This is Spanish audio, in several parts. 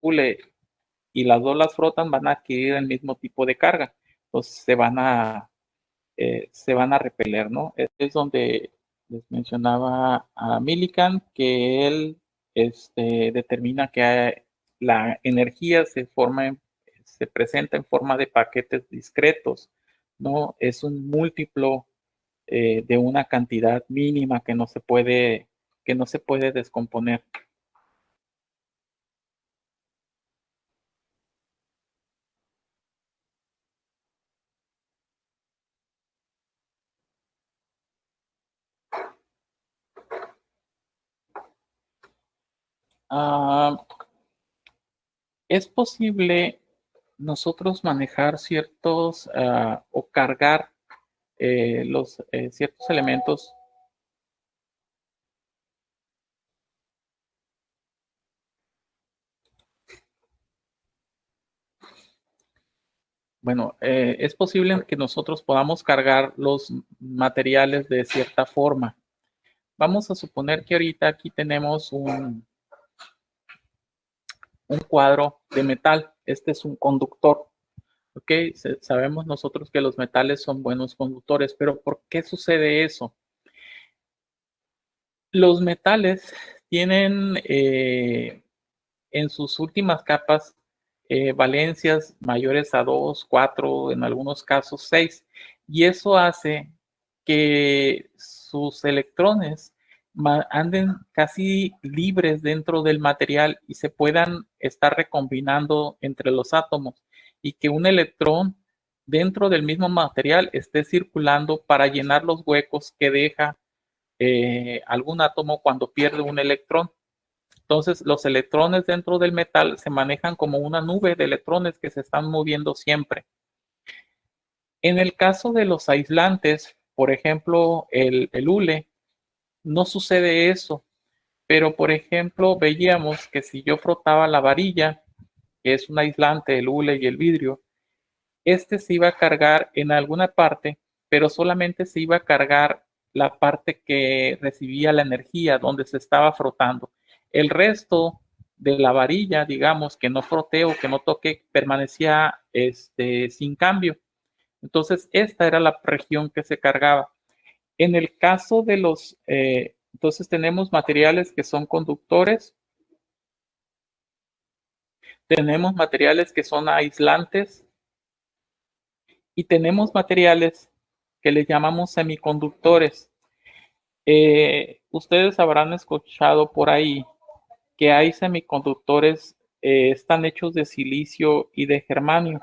hule y las dos las frotan, van a adquirir el mismo tipo de carga. Entonces se van a repeler, ¿no? Es donde les mencionaba a Millikan que él determina que la energía se presenta en forma de paquetes discretos, ¿no? Es un múltiplo de una cantidad mínima que no se puede descomponer. Ah, es posible nosotros manejar ciertos o cargar los ciertos elementos. Bueno, es posible que nosotros podamos cargar los materiales de cierta forma. Vamos a suponer que ahorita aquí tenemos un cuadro de metal. Este es un conductor. ¿Ok? Sabemos nosotros que los metales son buenos conductores, pero ¿por qué sucede eso? Los metales tienen en sus últimas capas valencias mayores a 2, 4, en algunos casos 6, y eso hace que sus electrones anden casi libres dentro del material y se puedan estar recombinando entre los átomos, y que un electrón dentro del mismo material esté circulando para llenar los huecos que deja algún átomo cuando pierde un electrón. Entonces, los electrones dentro del metal se manejan como una nube de electrones que se están moviendo siempre. En el caso de los aislantes, por ejemplo, el hule, no sucede eso. Pero, por ejemplo, veíamos que si yo frotaba la varilla, que es un aislante, el hule y el vidrio, se iba a cargar en alguna parte, pero solamente se iba a cargar la parte que recibía la energía, donde se estaba frotando. El resto de la varilla, digamos, que no froté o que no toqué, permanecía sin cambio. Entonces, esta era la región que se cargaba. En el caso de entonces tenemos materiales que son conductores, tenemos materiales que son aislantes y tenemos materiales que le llamamos semiconductores. Ustedes habrán escuchado por ahí que hay semiconductores, están hechos de silicio y de germanio,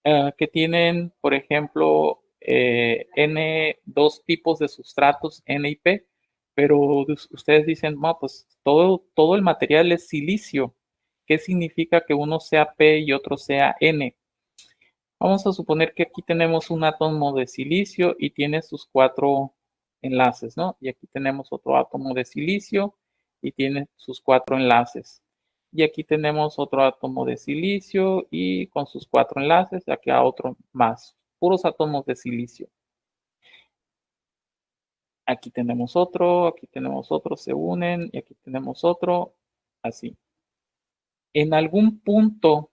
que tienen, por ejemplo, dos tipos de sustratos, N y P, pero ustedes dicen, no, pues todo el material es silicio. ¿Qué significa que uno sea P y otro sea N? Vamos a suponer que aquí tenemos un átomo de silicio y tiene sus 4 enlaces, ¿no? Y aquí tenemos otro átomo de silicio y tiene sus 4 enlaces. Y aquí tenemos otro átomo de silicio y con sus 4 enlaces, aquí a otro más, puros átomos de silicio. Aquí tenemos otro, se unen y aquí tenemos otro, así. En algún punto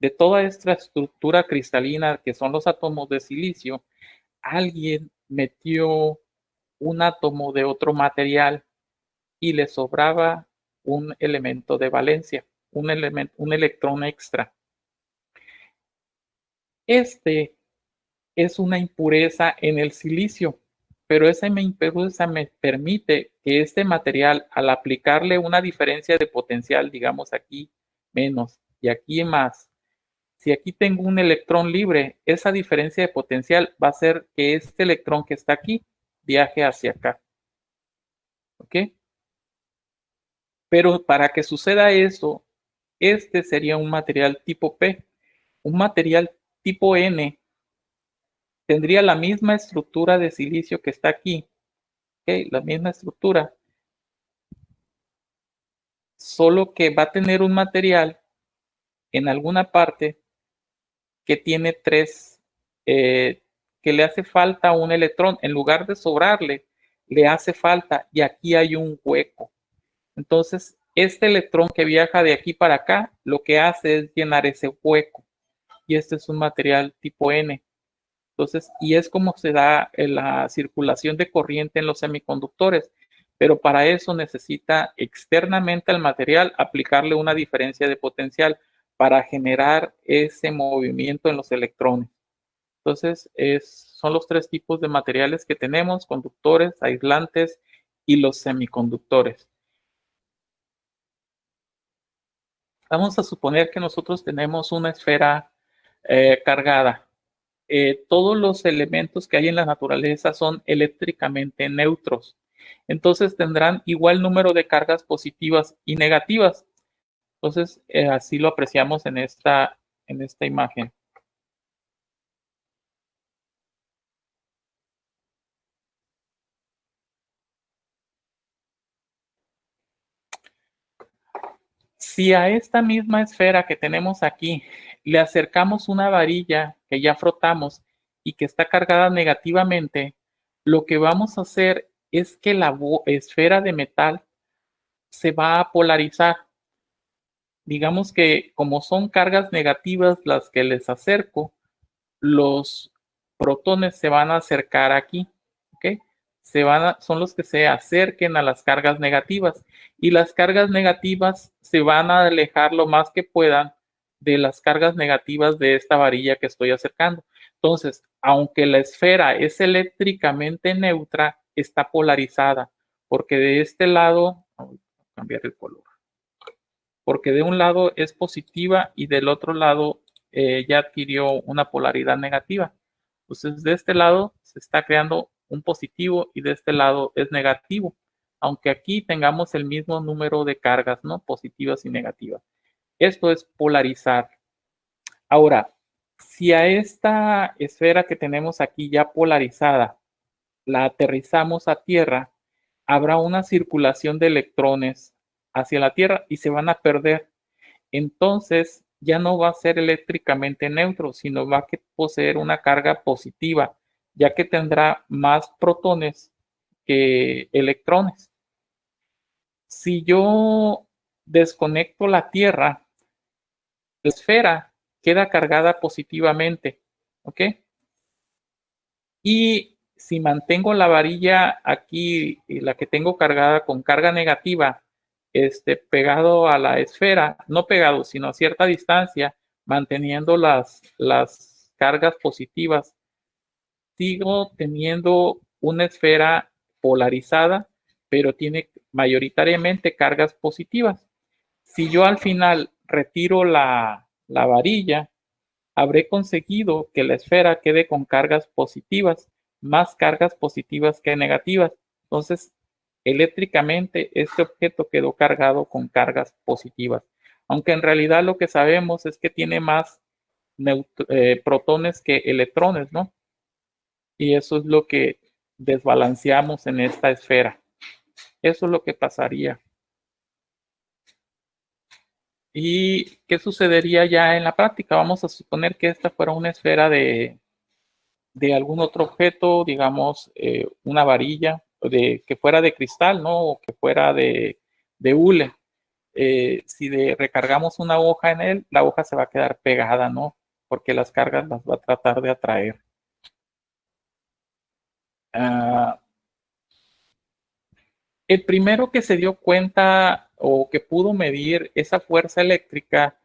de toda esta estructura cristalina que son los átomos de silicio, alguien metió un átomo de otro material y le sobraba un elemento de valencia, un electrón extra. Este es una impureza en el silicio, pero esa impureza me permite que este material, al aplicarle una diferencia de potencial, digamos aquí menos y aquí más, si aquí tengo un electrón libre, esa diferencia de potencial va a hacer que este electrón que está aquí viaje hacia acá. ¿Ok? Pero para que suceda eso, este sería un material tipo P. Un material tipo N tendría la misma estructura de silicio que está aquí. ¿Ok? La misma estructura. Solo que va a tener un material en alguna parte que tiene que le hace falta un electrón. En lugar de sobrarle, le hace falta y aquí hay un hueco. Entonces, Este electrón que viaja de aquí para acá, lo que hace es llenar ese hueco. Y este es un material tipo N. Entonces, y es como se da la circulación de corriente en los semiconductores. Pero para eso necesita externamente al material aplicarle una diferencia de potencial para generar ese movimiento en los electrones. Entonces, son los tres tipos de materiales que tenemos: conductores, aislantes y los semiconductores. Vamos a suponer que nosotros tenemos una esfera cargada. Todos los elementos que hay en la naturaleza son eléctricamente neutros. Entonces tendrán igual número de cargas positivas y negativas. Entonces, así lo apreciamos en esta imagen. Si a esta misma esfera que tenemos aquí le acercamos una varilla que ya frotamos y que está cargada negativamente, lo que vamos a hacer es que la esfera de metal se va a polarizar. Digamos que como son cargas negativas las que les acerco, los protones se van a acercar aquí, ¿ok? Son los que se acerquen a las cargas negativas, y las cargas negativas se van a alejar lo más que puedan de las cargas negativas de esta varilla que estoy acercando. Entonces, aunque la esfera es eléctricamente neutra, está polarizada, porque de este lado, voy a cambiar el color, porque de un lado es positiva y del otro lado ya adquirió una polaridad negativa. Entonces, de este lado se está creando un positivo y de este lado es negativo, aunque aquí tengamos el mismo número de cargas, ¿no? Positivas y negativas. Esto es polarizar. Ahora, si a esta esfera que tenemos aquí ya polarizada la aterrizamos a tierra, habrá una circulación de electrones hacia la Tierra y se van a perder. Entonces ya no va a ser eléctricamente neutro, sino va a poseer una carga positiva, ya que tendrá más protones que electrones. Si yo desconecto la Tierra, la esfera queda cargada positivamente, ¿ok? Y si mantengo la varilla aquí, y la que tengo cargada con carga negativa, pegado a la esfera, no pegado, sino a cierta distancia, manteniendo las cargas positivas, sigo teniendo una esfera polarizada, pero tiene mayoritariamente cargas positivas. Si yo al final retiro la varilla, habré conseguido que la esfera quede con cargas positivas, más cargas positivas que negativas. Entonces, eléctricamente, este objeto quedó cargado con cargas positivas, aunque en realidad lo que sabemos es que tiene más protones que electrones, ¿no? Y eso es lo que desbalanceamos en esta esfera. Eso es lo que pasaría. ¿Y qué sucedería ya en la práctica? Vamos a suponer que esta fuera una esfera de algún otro objeto, digamos, una varilla, que fuera de cristal, ¿no? O que fuera de hule. Si recargamos una hoja en él, la hoja se va a quedar pegada, ¿no? Porque las cargas las va a tratar de atraer. Uh, el primero que se dio cuenta o que pudo medir esa fuerza eléctrica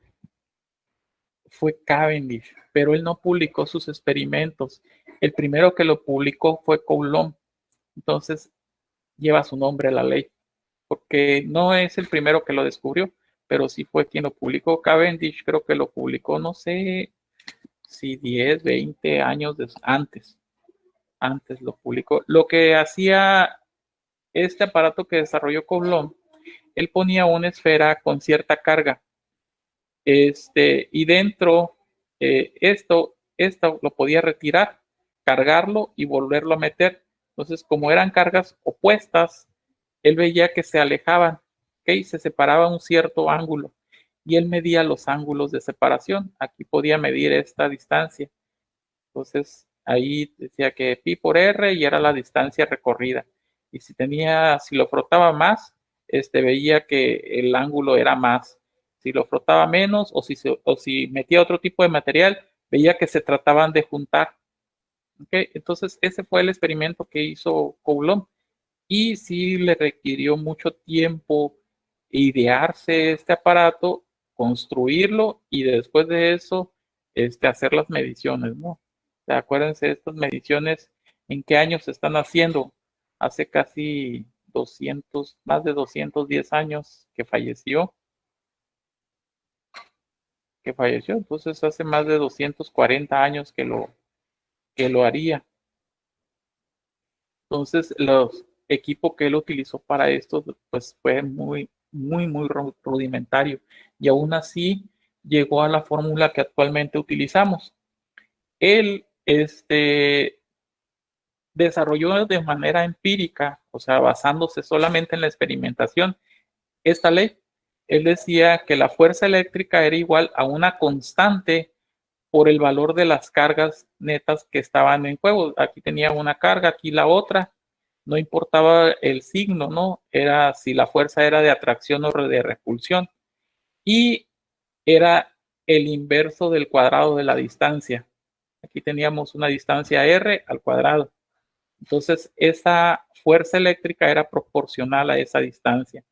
fue Cavendish, pero él no publicó sus experimentos. El primero que lo publicó fue Coulomb. Entonces, lleva su nombre la ley, porque no es el primero que lo descubrió, pero sí fue quien lo publicó. Cavendish creo que lo publicó, no sé si 10, 20 años antes lo publicó. Lo que hacía este aparato que desarrolló Coulomb, él ponía una esfera con cierta carga, y dentro esto lo podía retirar, cargarlo y volverlo a meter. Entonces, como eran cargas opuestas, él veía que se alejaban, ¿okay? Se separaba un cierto ángulo y él medía los ángulos de separación. Aquí podía medir esta distancia. Entonces, ahí decía que pi por r y era la distancia recorrida. Y si lo frotaba más, veía que el ángulo era más. Si lo frotaba menos o si metía otro tipo de material, veía que se trataban de juntar. ¿Okay? Entonces, ese fue el experimento que hizo Coulomb y sí le requirió mucho tiempo idearse este aparato, construirlo y después de eso hacer las mediciones, ¿no? O sea, acuérdense de estas mediciones, ¿en qué años se están haciendo? Hace casi 200, más de 210 años que falleció, entonces hace más de 240 años que lo haría. Entonces, los equipos que él utilizó para esto, pues fue muy, muy, muy rudimentario. Y aún así llegó a la fórmula que actualmente utilizamos. Él, desarrolló de manera empírica, o sea, basándose solamente en la experimentación, esta ley. Él decía que la fuerza eléctrica era igual a una constante por el valor de las cargas netas que estaban en juego. Aquí tenía una carga, aquí la otra. No importaba el signo, ¿no? Era si la fuerza era de atracción o de repulsión. Y era el inverso del cuadrado de la distancia. Aquí teníamos una distancia R al cuadrado. Entonces, esa fuerza eléctrica era proporcional a esa distancia.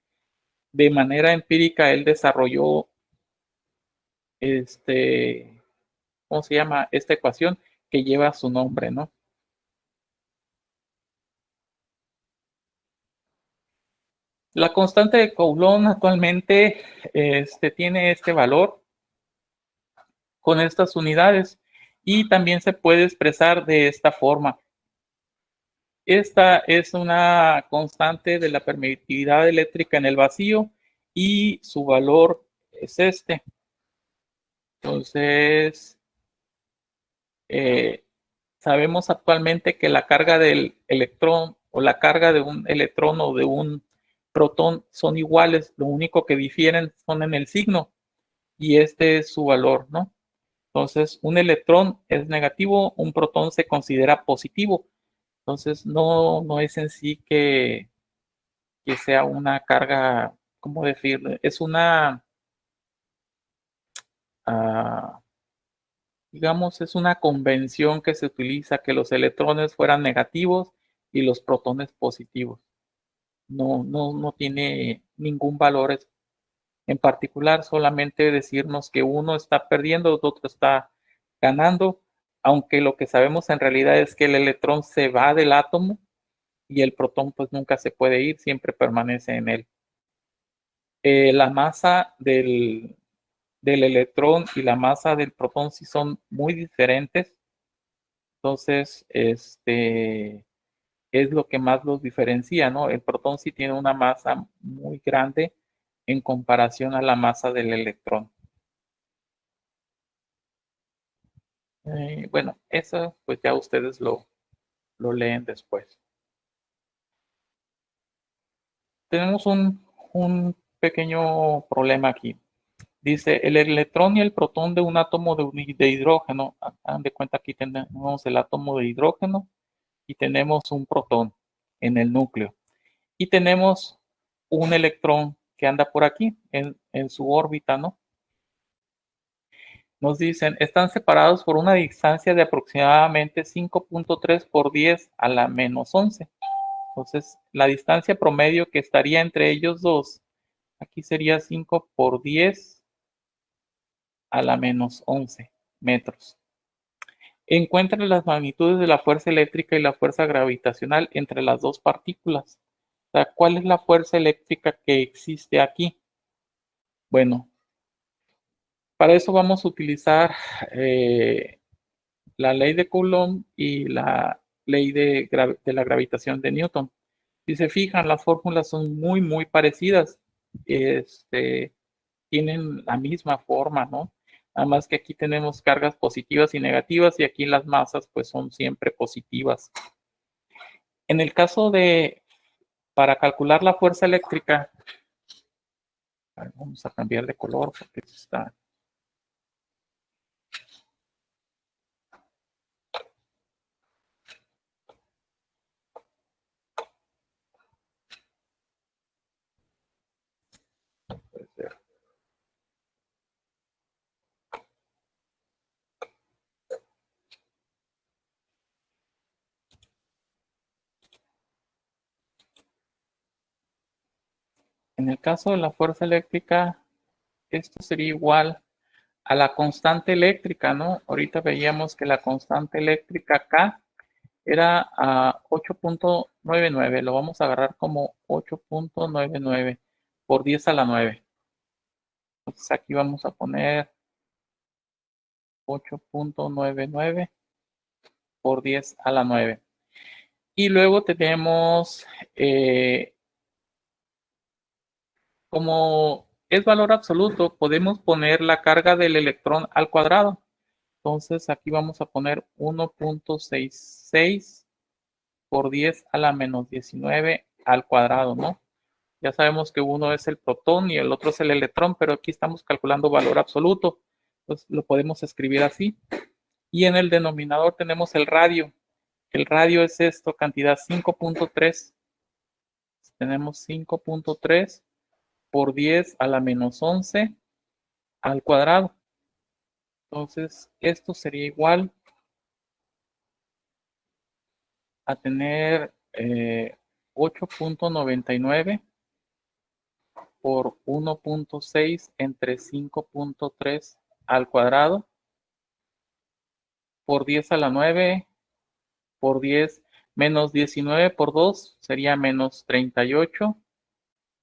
De manera empírica, él desarrolló ¿cómo se llama? Esta ecuación que lleva su nombre, ¿no? La constante de Coulomb actualmente tiene este valor con estas unidades y también se puede expresar de esta forma. Esta es una constante de la permitividad eléctrica en el vacío y su valor es este. Entonces, sabemos actualmente que la carga del electrón o la carga de un electrón o de un protón son iguales, lo único que difieren son en el signo y este es su valor, ¿no? Entonces, un electrón es negativo, un protón se considera positivo. Entonces, no es en sí que sea una carga, ¿cómo decirlo? Es una, uh, digamos, es una convención que se utiliza que los electrones fueran negativos y los protones positivos. No tiene ningún valor en particular, solamente decirnos que uno está perdiendo, el otro está ganando, aunque lo que sabemos en realidad es que el electrón se va del átomo y el protón pues nunca se puede ir, siempre permanece en él. La masa del electrón y la masa del protón sí son muy diferentes, entonces es lo que más los diferencia, ¿no? El protón sí tiene una masa muy grande en comparación a la masa del electrón. Bueno, eso pues ya ustedes lo leen después. Tenemos un pequeño problema aquí. Dice, el electrón y el protón de un átomo de hidrógeno, hagan de cuenta aquí tenemos el átomo de hidrógeno y tenemos un protón en el núcleo. Y tenemos un electrón que anda por aquí en su órbita, ¿no? Nos dicen, están separados por una distancia de aproximadamente 5.3 por 10 a la menos 11. Entonces, la distancia promedio que estaría entre ellos dos, aquí sería 5 por 10 a la menos 11 metros. Encuentran las magnitudes de la fuerza eléctrica y la fuerza gravitacional entre las dos partículas. O sea, ¿cuál es la fuerza eléctrica que existe aquí? Bueno, para eso vamos a utilizar la ley de Coulomb y la ley de la gravitación de Newton. Si se fijan, las fórmulas son muy, muy parecidas. Tienen la misma forma, ¿no? Nada más que aquí tenemos cargas positivas y negativas y aquí las masas pues son siempre positivas. En el caso para calcular la fuerza eléctrica, vamos a cambiar de color porque está. En el caso de la fuerza eléctrica, esto sería igual a la constante eléctrica, ¿no? Ahorita veíamos que la constante eléctrica K era a 8.99. Lo vamos a agarrar como 8.99 por 10 a la 9. Entonces aquí vamos a poner 8.99 por 10 a la 9. Y luego tenemos, como es valor absoluto, podemos poner la carga del electrón al cuadrado. Entonces aquí vamos a poner 1.66 por 10 a la menos 19 al cuadrado, ¿no? Ya sabemos que uno es el protón y el otro es el electrón, pero aquí estamos calculando valor absoluto. Entonces lo podemos escribir así. Y en el denominador tenemos el radio. El radio es esto, cantidad 5.3. Tenemos 5.3 por 10 a la menos 11 al cuadrado. Entonces, esto sería igual a tener 8.99 por 1.6 entre 5.3 al cuadrado por 10 a la 9 por 10 menos 19 por 2 sería menos 38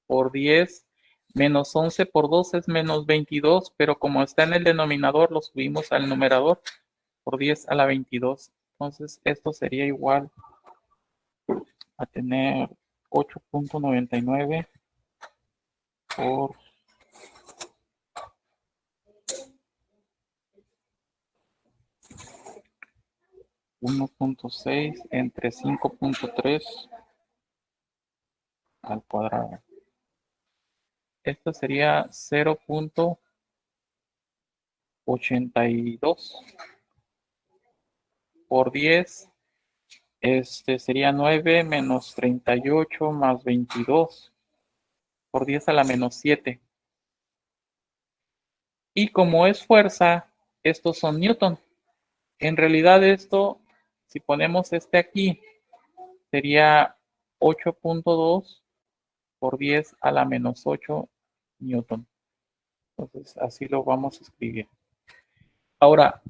por 10 menos 11 por 2 es menos 22, pero como está en el denominador lo subimos al numerador por 10 a la 22. Entonces esto sería igual a tener 8.99 por 1.6 entre 5.3 al cuadrado. Esto sería 0.82 por 10. Sería 9 menos 38 más 22 por 10 a la menos 7. Y como es fuerza, estos son newton. En realidad esto, si ponemos este aquí, sería 8.2 por 10 a la menos 8 newton. Entonces así lo vamos a escribir. Ahora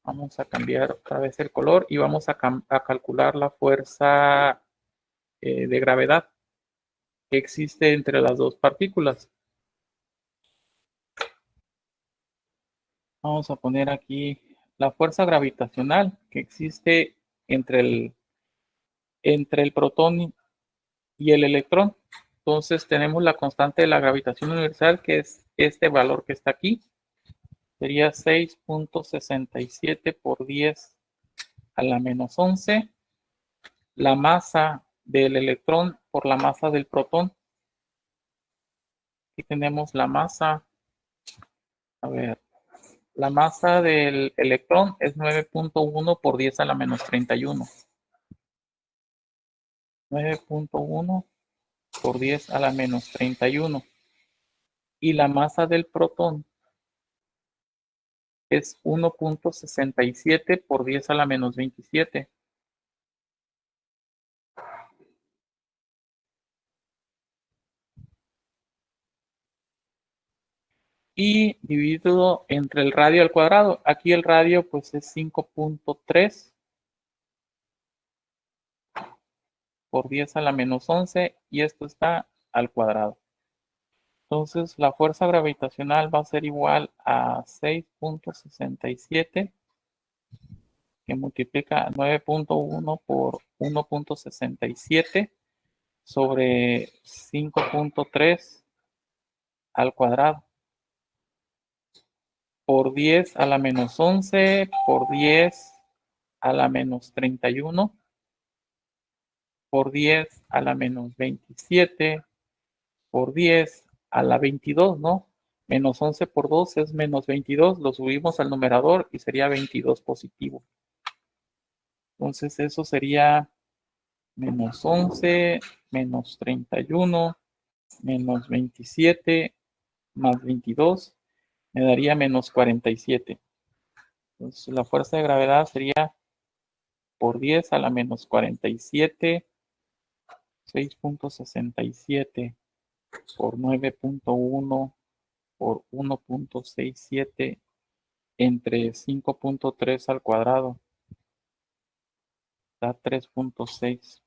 vamos a cambiar otra vez el color y vamos a calcular la fuerza de gravedad que existe entre las dos partículas. Vamos a poner aquí la fuerza gravitacional que existe entre el protón y el electrón. Entonces tenemos la constante de la gravitación universal, que es este valor que está aquí. Sería 6.67 por 10 a la menos 11. La masa del electrón por la masa del protón. Aquí tenemos la masa. A ver, la masa del electrón es 9.1 por 10 a la menos 31. 9.1 por 10 a la menos 31. Y la masa del protón es 1.67 por 10 a la menos 27. Y dividido entre el radio al cuadrado. Aquí el radio pues es 5.3 por 10 a la menos 11 y esto está al cuadrado. Entonces la fuerza gravitacional va a ser igual a 6.67 que multiplica 9.1 por 1.67 sobre 5.3 al cuadrado por 10 a la menos 11 por 10 a la menos 31 por 10 a la menos 27 por 10 a la 22, ¿no? Menos 11 por 2 es menos 22, lo subimos al numerador y sería 22 positivo. Entonces eso sería menos 11 menos 31 menos 27 más 22 me daría menos 47. Entonces la fuerza de gravedad sería por 10 a la menos 47, 6.67 por 9.1 por 1.67 entre 5.3 al cuadrado. Da 3.6.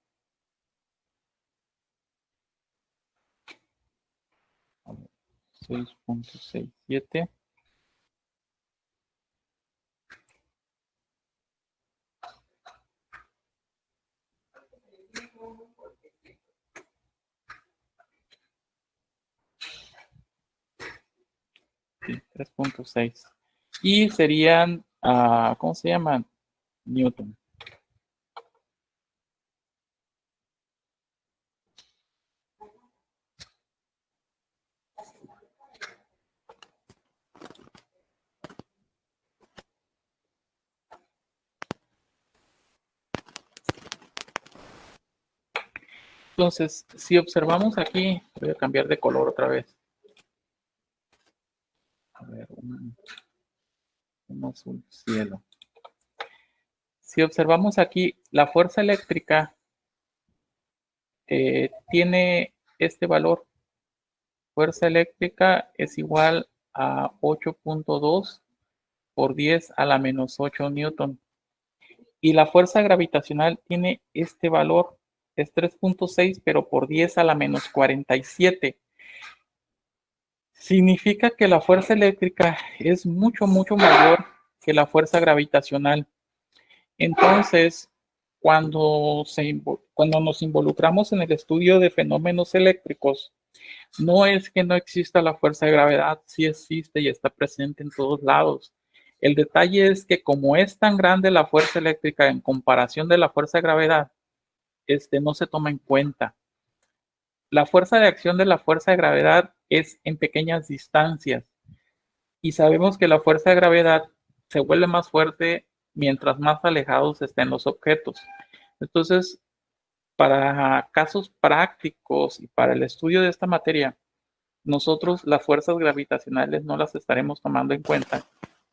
6.67. Sí, 3.6. Y serían, ¿cómo se llaman? Newton. Entonces, si observamos aquí, voy a cambiar de color otra vez. A ver, un azul cielo. Si observamos aquí, la fuerza eléctrica tiene este valor. Fuerza eléctrica es igual a 8.2 por 10 a la menos 8 newton. Y la fuerza gravitacional tiene este valor, es 3.6, pero por 10 a la menos 47. Significa que la fuerza eléctrica es mucho, mucho mayor que la fuerza gravitacional. Entonces, cuando nos involucramos en el estudio de fenómenos eléctricos, no es que no exista la fuerza de gravedad, sí existe y está presente en todos lados. El detalle es que como es tan grande la fuerza eléctrica en comparación de la fuerza de gravedad, no se toma en cuenta. La fuerza de acción de la fuerza de gravedad es en pequeñas distancias y sabemos que la fuerza de gravedad se vuelve más fuerte mientras más alejados estén los objetos. Entonces, para casos prácticos y para el estudio de esta materia, nosotros las fuerzas gravitacionales no las estaremos tomando en cuenta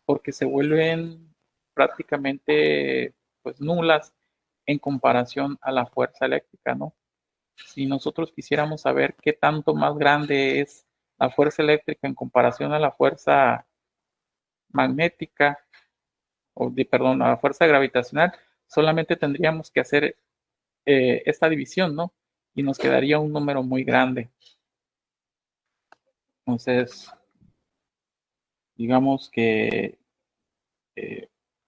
porque se vuelven prácticamente pues nulas en comparación a la fuerza eléctrica, ¿no? Si nosotros quisiéramos saber qué tanto más grande es la fuerza eléctrica en comparación a la fuerza magnética, perdón, a la fuerza gravitacional, solamente tendríamos que hacer esta división, ¿no? Y nos quedaría un número muy grande. Entonces, digamos que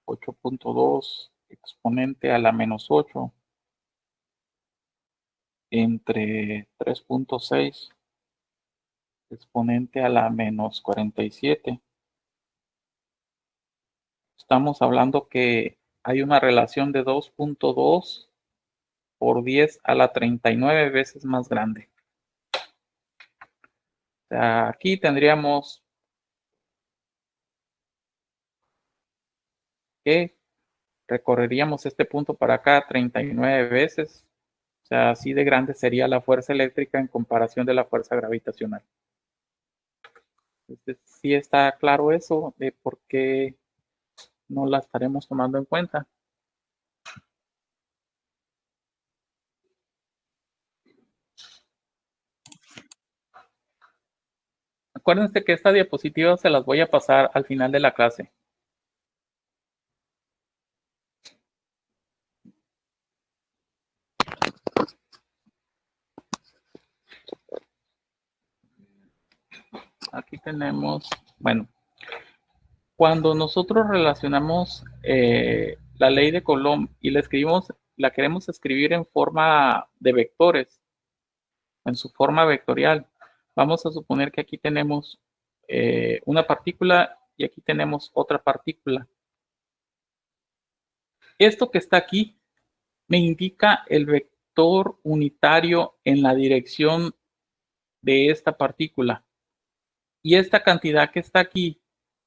8.2 exponente a la menos 8 entre 3.6 exponente a la menos 47. Estamos hablando que hay una relación de 2.2 por 10 a la 39 veces más grande. O sea, aquí tendríamos que recorreríamos este punto para acá 39 veces. O sea, así de grande sería la fuerza eléctrica en comparación de la fuerza gravitacional. Entonces, sí está claro eso de por qué no la estaremos tomando en cuenta. Acuérdense que esta diapositiva se las voy a pasar al final de la clase. Aquí tenemos, bueno, cuando nosotros relacionamos la ley de Coulomb y la queremos escribir en forma de vectores, en su forma vectorial, vamos a suponer que aquí tenemos una partícula y aquí tenemos otra partícula. Esto que está aquí me indica el vector unitario en la dirección de esta partícula. Y esta cantidad que está aquí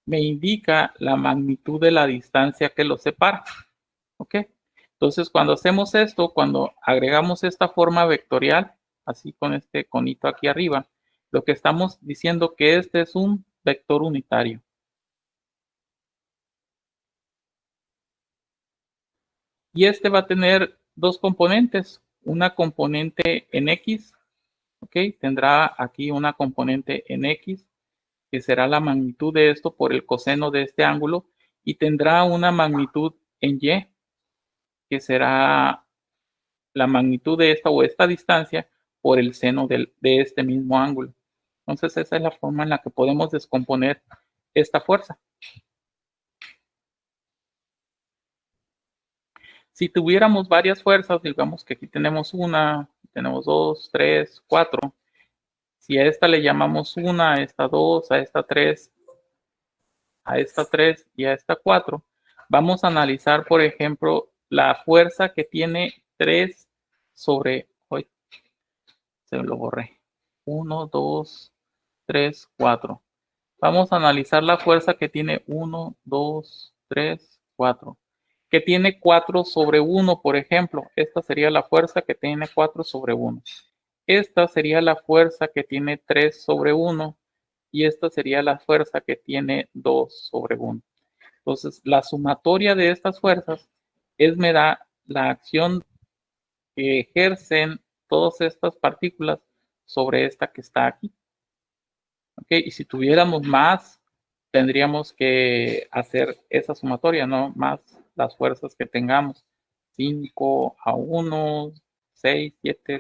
me indica la magnitud de la distancia que los separa. ¿Ok? Entonces, cuando hacemos esto, cuando agregamos esta forma vectorial, así con este conito aquí arriba, lo que estamos diciendo que este es un vector unitario. Y este va a tener dos componentes, una componente en X ¿ok? Tendrá aquí una componente en X, que será la magnitud de esto por el coseno de este ángulo, y tendrá una magnitud en Y, que será la magnitud de esta o esta distancia por el seno de este mismo ángulo. Entonces, esa es la forma en la que podemos descomponer esta fuerza. Si tuviéramos varias fuerzas, digamos que aquí tenemos una, tenemos dos, tres, cuatro. Si a esta le llamamos una, a esta dos, a esta tres, a esta tres y a esta cuatro, vamos a analizar, por ejemplo, la fuerza que tiene 3 sobre, hoy se lo borré, 1, 2, 3, 4. Vamos a analizar la fuerza que tiene 1, 2, 3, 4. Que tiene 4 sobre 1, por ejemplo. Esta sería la fuerza que tiene 4 sobre 1. Esta sería la fuerza que tiene 3 sobre 1. Y esta sería la fuerza que tiene 2 sobre 1. Entonces, la sumatoria de estas fuerzas me da la acción que ejercen todas estas partículas sobre esta que está aquí. ¿Ok? Y si tuviéramos más, tendríamos que hacer esa sumatoria, ¿no? Más las fuerzas que tengamos. 5 a 1, 6, 7,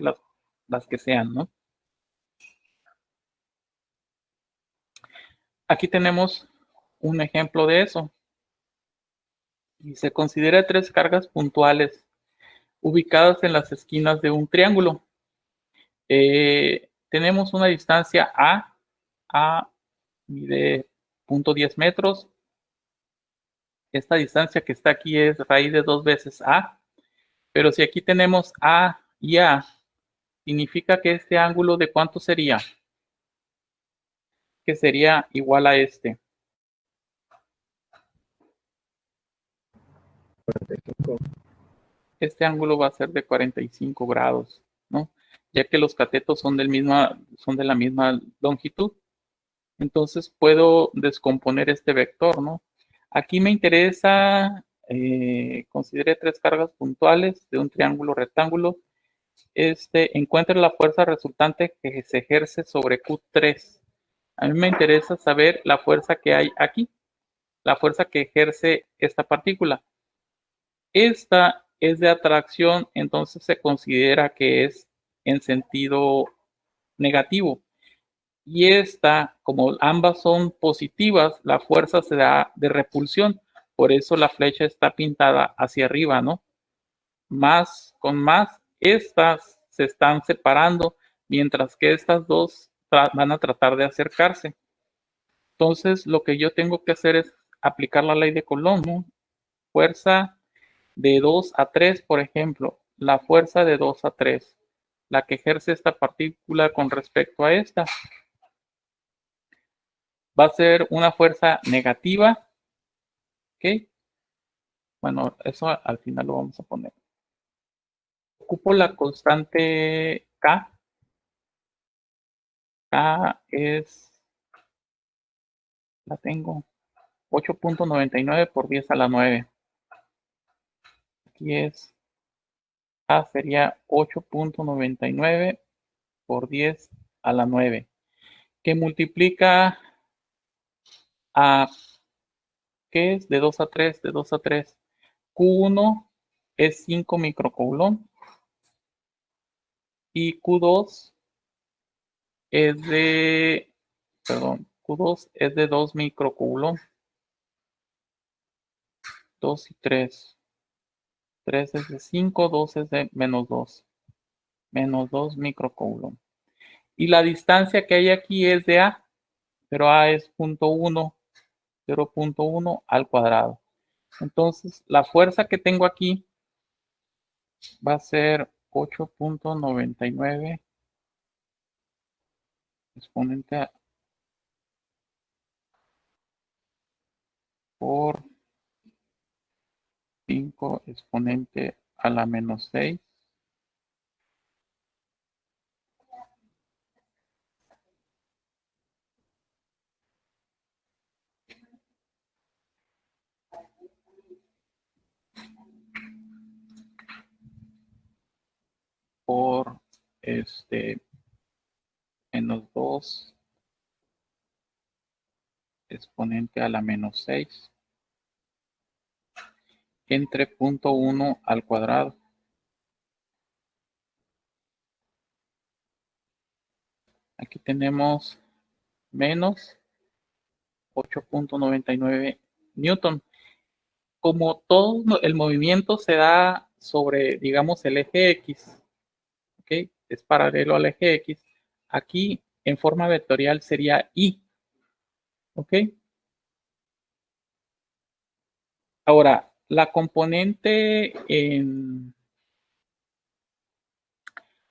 las que sean, ¿no? Aquí tenemos un ejemplo de eso. Y se considera 3 cargas puntuales ubicadas en las esquinas de un triángulo. Tenemos una distancia A mide 0.10 metros. Esta distancia que está aquí es raíz de 2 veces A, pero si aquí tenemos A y A, significa que este ángulo de cuánto sería, que sería igual a este. 45. Este ángulo va a ser de 45 grados, ¿no? Ya que los catetos son de la misma longitud. Entonces puedo descomponer este vector, ¿no? Aquí me interesa, consideré 3 cargas puntuales de un triángulo rectángulo. Encuentre la fuerza resultante que se ejerce sobre Q3. A mí me interesa saber la fuerza que hay aquí, la fuerza que ejerce esta partícula. Esta es de atracción, entonces se considera que es en sentido negativo. Y esta, como ambas son positivas, la fuerza se da de repulsión. Por eso la flecha está pintada hacia arriba, ¿no? Más con más, estas se están separando, mientras que estas dos van a tratar de acercarse. Entonces, lo que yo tengo que hacer es aplicar la ley de Coulomb, ¿no? Fuerza de 2 a 3, por ejemplo, la fuerza de 2 a 3, la que ejerce esta partícula con respecto a esta, va a ser una fuerza negativa, ¿ok? Bueno, eso al final lo vamos a poner. Ocupo la constante K. K la tengo, 8.99 por 10 a la 9. Aquí A sería 8.99 por 10 a la 9, que multiplica a, ¿qué es? De 2 a 3, de 2 a 3. Q1 es 5 microcoulomb y Q2 es de, perdón, Q2 es de 2 microcoulomb. 2 y 3. 3 es de 5, 2 es de menos 2. Menos 2 microcoulomb. Y la distancia que hay aquí es de A, pero A es 0.1, 0.1 al cuadrado. Entonces, la fuerza que tengo aquí va a ser 8.99 exponente por 5 exponente a la menos 6 por menos 2 exponente a la menos 6 entre 0.1 al cuadrado. Aquí tenemos menos 8.99 Newton. Como todo el movimiento se da sobre, digamos, el eje X, ¿ok? Es paralelo al eje X. Aquí, en forma vectorial, sería I, ¿ok? Ahora, la componente en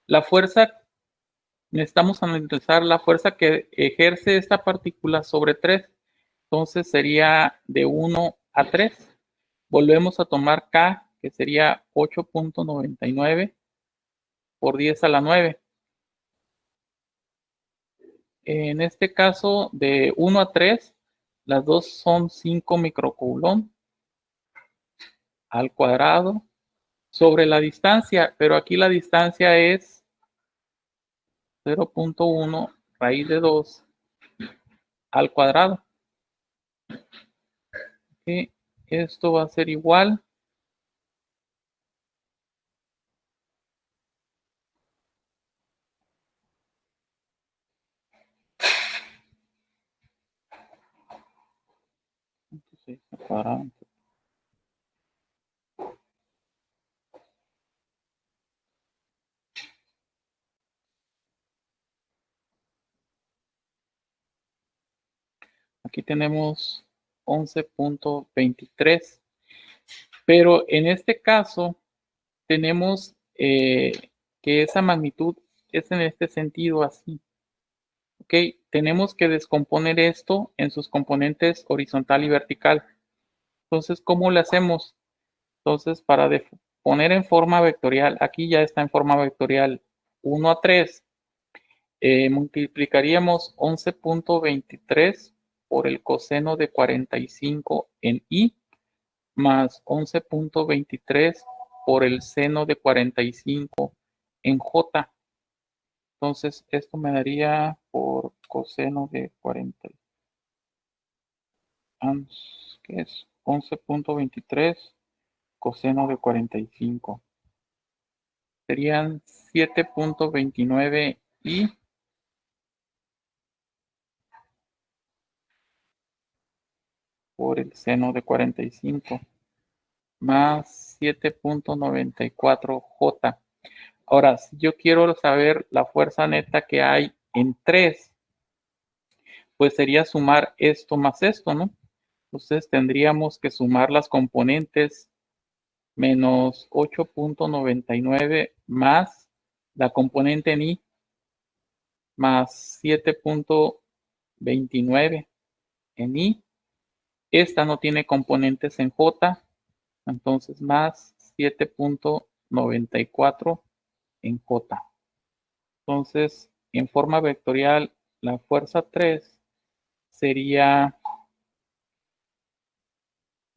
la fuerza, necesitamos analizar la fuerza que ejerce esta partícula sobre 3. Entonces sería de 1 a 3. Volvemos a tomar K, que sería 8.99 por 10 a la 9. En este caso, de 1 a 3, las dos son 5 microcoulomb al cuadrado sobre la distancia, pero aquí la distancia es 0.1 raíz de 2 al cuadrado. ¿Okay? Esto va a ser igual al cuadrado. Aquí tenemos 11.23, pero en este caso tenemos que esa magnitud es en este sentido así. Ok, tenemos que descomponer esto en sus componentes horizontal y vertical. Entonces, ¿cómo lo hacemos? Entonces, para poner en forma vectorial, aquí ya está en forma vectorial 1 a 3, multiplicaríamos 11.23 por el coseno de 45 en I, más 11.23 por el seno de 45 en J. Entonces, esto me daría por coseno de 40, ¿qué es? 11.23 coseno de 45. Serían 7.29 y por el seno de 45 más 7.94 J. Ahora, si yo quiero saber la fuerza neta que hay en 3, pues sería sumar esto más esto, ¿no? Entonces tendríamos que sumar las componentes menos 8.99 más la componente en I más 7.29 en I. Esta no tiene componentes en J, entonces más 7.94 en J. Entonces, en forma vectorial, la fuerza 3 sería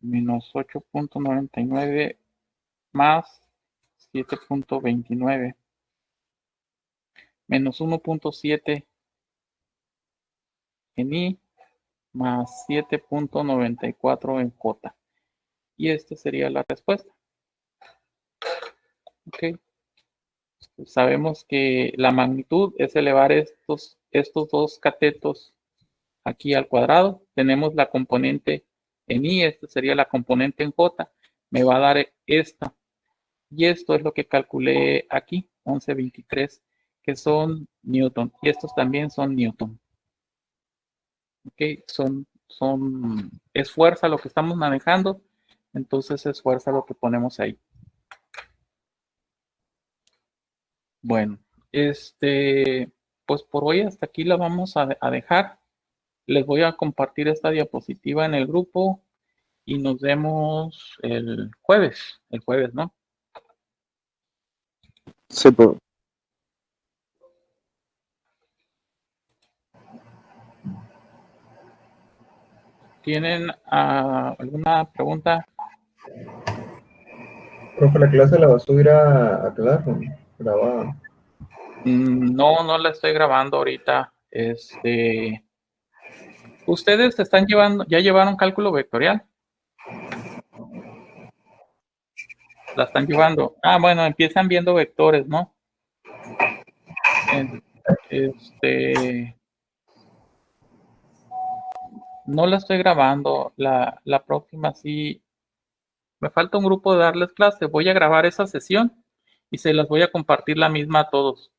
menos 8.99 más 7.29 menos 1.7 en I más 7.94 en J. Y esta sería la respuesta. Ok. Sabemos que la magnitud es elevar estos dos catetos aquí al cuadrado. Tenemos la componente en I, esta sería la componente en J. Me va a dar esta. Y esto es lo que calculé aquí, 11.23, que son Newton. Y estos también son Newton. Ok, es fuerza lo que estamos manejando. Entonces es fuerza lo que ponemos ahí. Bueno, pues por hoy hasta aquí la vamos a dejar. Les voy a compartir esta diapositiva en el grupo y nos vemos el jueves, ¿no? Sí, pues. ¿Tienen alguna pregunta? Profe, la clase la va a subir a Classroom, grabada. No, no la estoy grabando ahorita. ¿Ustedes están ya llevaron cálculo vectorial? La están llevando. Bueno, empiezan viendo vectores, ¿no? En- Este, no la estoy grabando. La próxima sí. Me falta un grupo de darles clase. Voy a grabar esa sesión y se las voy a compartir la misma a todos.